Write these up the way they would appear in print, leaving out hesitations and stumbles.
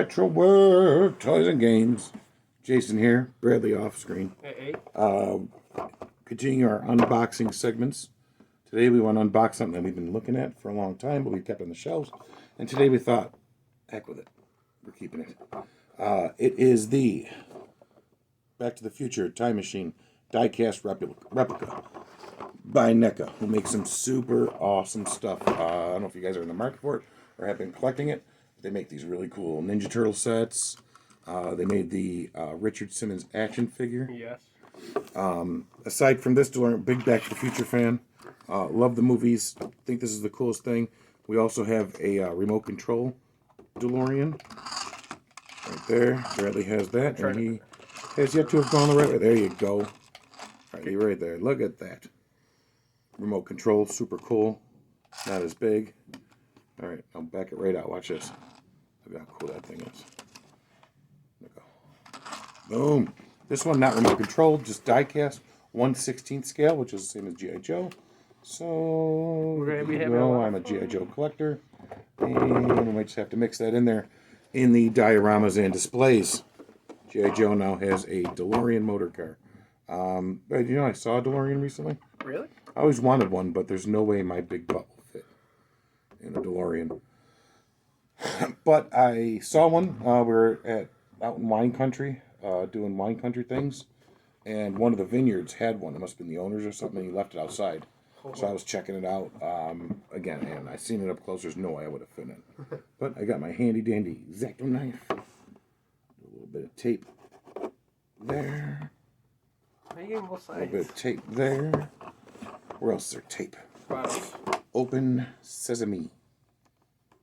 Retro World Toys and Games. Jason here, Bradley off screen. Hey. Continuing our unboxing segments. Today we want to unbox something that we've been looking at for a long time, but we've kept on the shelves. And today we thought, heck with it. We're keeping it. It is the Back to the Future Time Machine Diecast replica by NECA, who makes some super awesome stuff. I don't know if you guys are in the market for it or have been collecting it. They make these really cool Ninja Turtle sets. They made the Richard Simmons action figure. Yes. Aside from this, DeLorean, big Back to the Future fan. Love the movies. Think this is the coolest thing. We also have a remote control DeLorean. Right there. Bradley has that. And he has yet to have gone the right way. There you go. All right, you're right there. Look at that. Remote control. Super cool. Not as big. All right, I'll back it right out. Watch this. Look how cool that thing is. There we go. Boom. This one not remote controlled, just diecast, 1/16 scale, which is the same as G.I. Joe. So, I'm a G.I. Joe collector, and we might just have to mix that in there in the dioramas and displays. G.I. Joe now has a DeLorean motor car. But I saw a DeLorean recently. Really? I always wanted one, but there's no way my big butt will fit in a DeLorean. But I saw one. We were out in wine country, doing wine country things, and one of the vineyards had one. It must have been the owners or something. And he left it outside, so I was checking it out again, and I seen it up close. There's no way I would have fit in. But I got my handy dandy X-Acto knife, a little bit of tape there, Are you getting both sides? a little bit of tape there. Where else is there tape? Open sesame.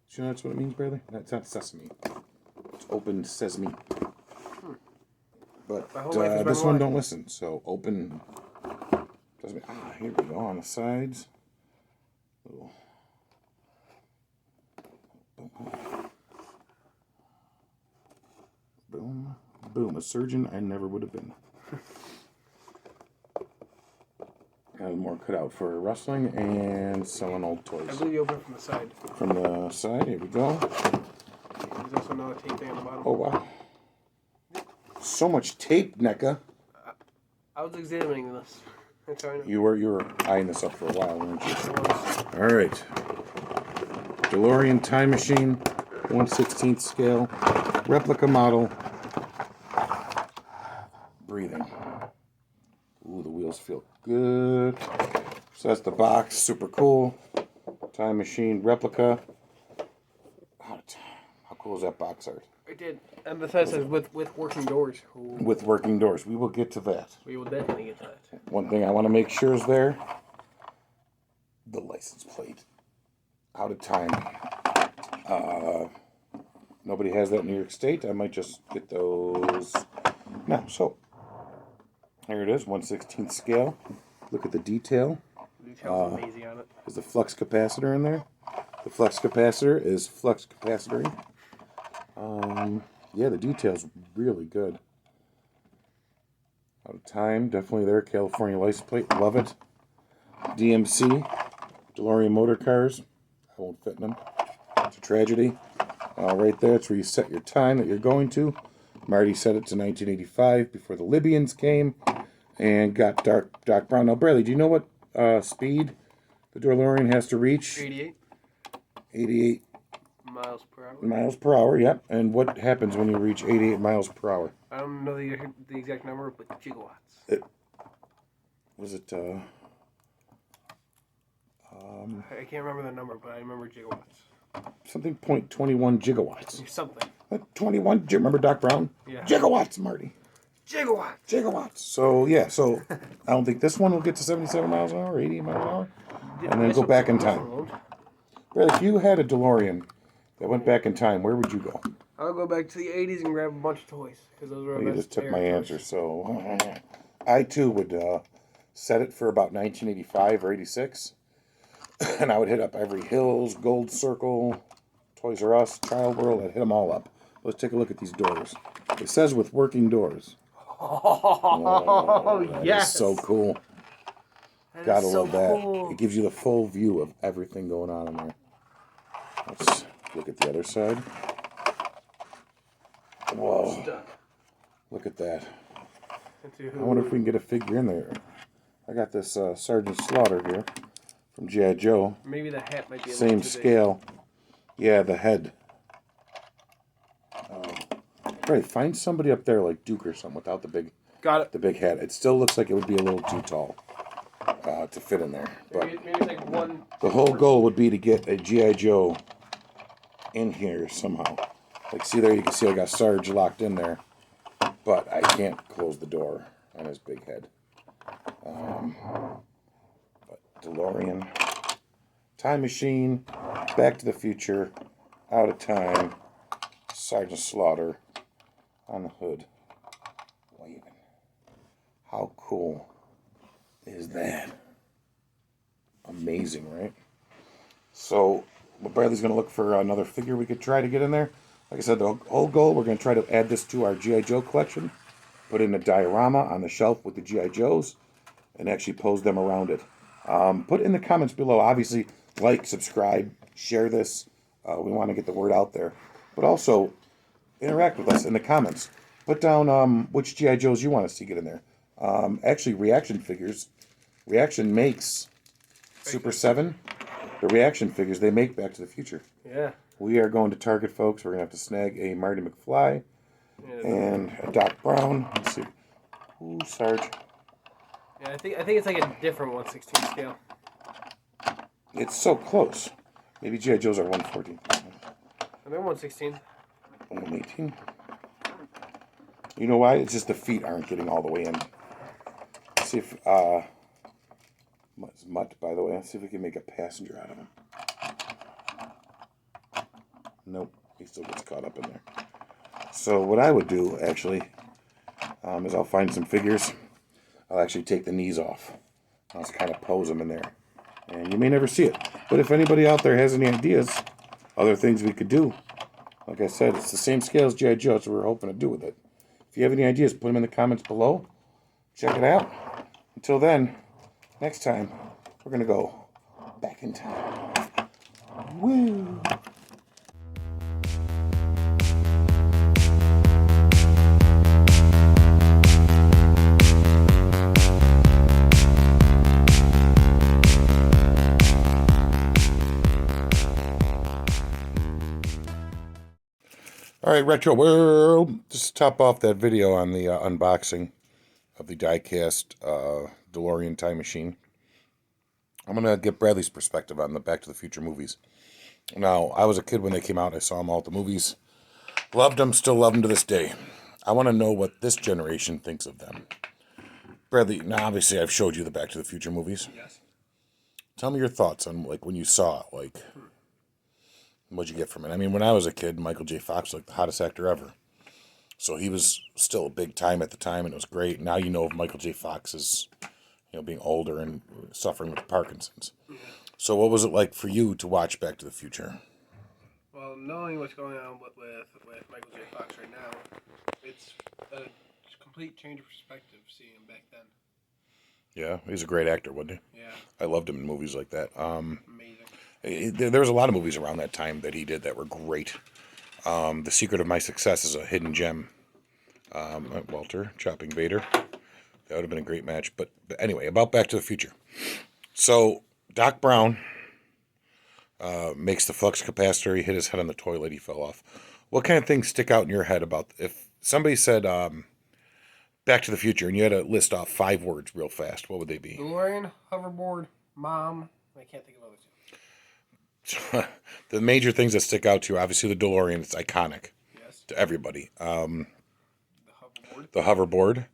Do you know that's what it means, Bradley? No, it's not sesame. It's open sesame. But this one don't listen. So open sesame. Here we go on the sides. Little. Boom. Boom. A surgeon I never would have been. Got more cut out for wrestling and selling old toys. I believe you open it from the side. From the side, here we go. There's also another tape thing on the bottom. Oh, wow. So much tape, NECA. I was examining this. You were eyeing this up for a while, weren't you? All right. DeLorean Time Machine, 1/16 scale, replica model. Breathing. Ooh, the wheels feel good. So that's the box, super cool. Time Machine replica. How cool is that box art? I did. And besides, it says with working doors. Ooh. With working doors. We will get to that. We will definitely get to that. One thing I want to make sure is there. The license plate. Out of time. Nobody has that in New York State. I might just get those now. So, here it is, 1/16 scale. Look at the detail. The detail's amazing on it. There's a flux capacitor in there. The flux capacitor is flux capacitory. Yeah, the detail's really good. Out of time, definitely there. California license plate, love it. DMC, DeLorean motor cars. I won't fit in them. It's a tragedy. Right there, it's where you set your time that you're going to. Marty set it to 1985 before the Libyans came and got Doc Brown. Now, Bradley, do you know what speed the DeLorean has to reach? 88. 88 miles per hour. Miles per hour, yep. And what happens when you reach 88 miles per hour? I don't know the exact number, but gigawatts. Was it, I can't remember the number, but I remember gigawatts. something 0.21 gigawatts. Something. 21, do you remember Doc Brown? Yeah. Gigawatts, Marty. Gigawatts. So, yeah, I don't think this one will get to 77 miles an hour, 80 miles an hour, and then go back in time. Brad, if you had a DeLorean that went back in time, where would you go? I'll go back to the 80s and grab a bunch of toys. Because those were You just took my answer, so I, too, would set it for about 1985 or 86, and I would hit up every Hills, Gold Circle, Toys R Us, Child World. I'd hit them all up. Let's take a look at these doors. It says with working doors. Oh, yes. Is so cool. Gotta love that. It gives you the full view of everything going on in there. Let's look at the other side. Whoa. Stuck. Look at that. Into I wonder if we can get a figure in there. I got this Sergeant Slaughter here from G.I. Joe. Maybe the hat might be a Same little too scale. Yeah, the head. Right, find somebody up there like Duke or something without the big hat. It still looks like it would be a little too tall to fit in there. But Maybe it's like one. the whole goal would be to get a G.I. Joe in here somehow. Like, see there, you can see I got Sarge locked in there, but I can't close the door on his big head. But DeLorean, Time Machine, Back to the Future, Out of Time, Sergeant Slaughter on the hood, waving. How cool is that? Amazing, right? So, Bradley's going to look for another figure we could try to get in there. Like I said, the whole goal, we're going to try to add this to our G.I. Joe collection, put in a diorama on the shelf with the G.I. Joes, and actually pose them around it. Put in the comments below, obviously, like, subscribe, share this. We want to get the word out there. But also, interact with us in the comments. Put down which G.I. Joes you want us to get in there. Actually, Reaction figures. Reaction makes Super 7. The Reaction figures, they make Back to the Future. Yeah. We are going to Target, folks. We're going to have to snag a Marty McFly and a Doc Brown. Let's see. Ooh, Sarge. Yeah, I think it's like a different 1/16 scale. It's so close. Maybe G.I. Joes are 114. Are they 1/16? 118. You know why? It's just the feet aren't getting all the way in. Let's see if it's Mutt, by the way. Let's see if we can make a passenger out of him. Nope, he still gets caught up in there. So what I would do, actually, is I'll find some figures. I'll actually take the knees off. I'll just kind of pose them in there. And you may never see it. But if anybody out there has any ideas, other things we could do, like I said, it's the same scale as G.I. Joe, so we're hoping to do with it. If you have any ideas, put them in the comments below. Check it out. Until then, next time, we're going to go back in time. Woo! All right, Retro World. Just to top off that video on the unboxing of the Diecast DeLorean Time Machine, I'm going to get Bradley's perspective on the Back to the Future movies. Now, I was a kid when they came out. I saw them all at the movies. Loved them, still love them to this day. I want to know what this generation thinks of them. Bradley, now obviously I've showed you the Back to the Future movies. Yes. Tell me your thoughts on, like, when you saw it, like, what'd you get from it? I mean, when I was a kid, Michael J. Fox was like the hottest actor ever. So he was still big time at the time, and it was great. Now you know of Michael J. Fox as, being older and suffering with Parkinson's. Yeah. So what was it like for you to watch Back to the Future? Well, knowing what's going on with Michael J. Fox right now, it's a complete change of perspective seeing him back then. Yeah, he's a great actor, wasn't he? Yeah. I loved him in movies like that. Amazing. There was a lot of movies around that time that he did that were great. The Secret of My Success is a hidden gem. Walter chopping Vader. That would have been a great match. But anyway, about Back to the Future. So Doc Brown makes the flux capacitor. He hit his head on the toilet. He fell off. What kind of things stick out in your head about if somebody said Back to the Future and you had to list off 5 words real fast? What would they be? DeLorean, hoverboard, mom. I can't think of others. The major things that stick out to you, obviously the DeLorean. It's iconic to everybody. The hoverboard. The hoverboard.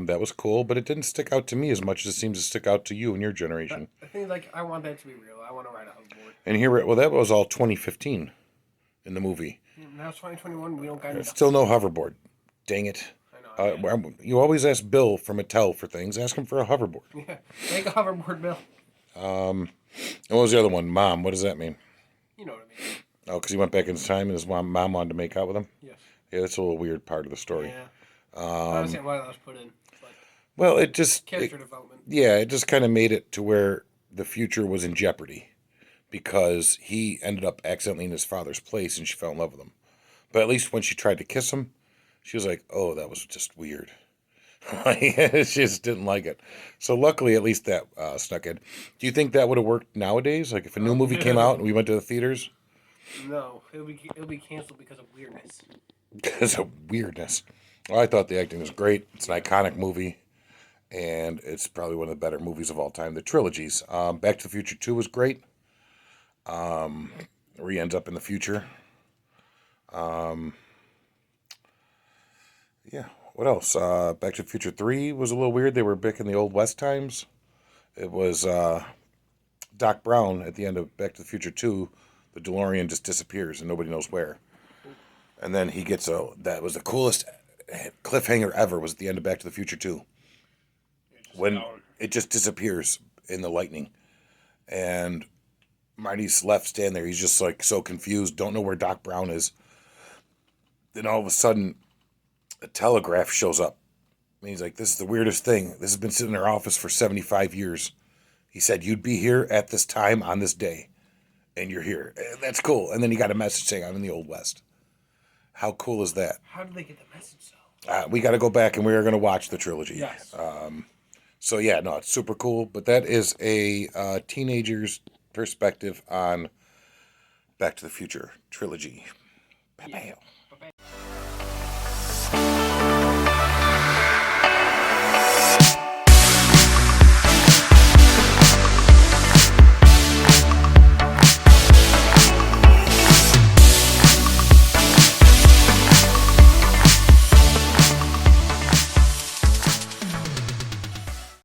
That was cool, but it didn't stick out to me as much as it seems to stick out to you and your generation. I think, I want that to be real. I want to ride a hoverboard. And that was all 2015 in the movie. Now it's 2021. We don't got any. Still no hoverboard. Dang it. I know. You always ask Bill from Mattel for things. Ask him for a hoverboard. Yeah. Make a hoverboard, Bill. And what was the other one? Mom. What does that mean? You know what I mean. Oh, because he went back in time and his mom wanted to make out with him? Yes. Yeah, that's a little weird part of the story. Yeah. I understand why that was put in. But well, it just... character development. Yeah, it just kind of made it to where the future was in jeopardy because he ended up accidentally in his father's place and she fell in love with him. But at least when she tried to kiss him, She was like, "Oh, that was just weird." She just didn't like it. So luckily, at least that snuck in. Do you think that would have worked nowadays? Like if a new movie came out and we went to the theaters? No, it'll be canceled because of weirdness. Because of weirdness. Well, I thought the acting was great. It's an iconic movie, and it's probably one of the better movies of all time. The trilogies. Back to the Future 2 was great. Where he ends up in the future. Yeah. What else? Back to the Future 3 was a little weird. They were back in the Old West times. It was Doc Brown at the end of Back to the Future 2. The DeLorean just disappears and nobody knows where. And then he gets that was the coolest cliffhanger ever was at the end of Back to the Future 2. When it just disappears in the lightning. And Marty's left standing there. He's just like so confused, don't know where Doc Brown is. Then all of a sudden, a telegraph shows up. And he's like, this is the weirdest thing. This has been sitting in our office for 75 years. He said, you'd be here at this time on this day. And you're here. That's cool. And then he got a message saying, I'm in the Old West. How cool is that? How did they get the message though? We got to go back and we are going to watch the trilogy. Yes. So yeah, no, it's super cool. But that is a teenager's perspective on Back to the Future trilogy. Yeah.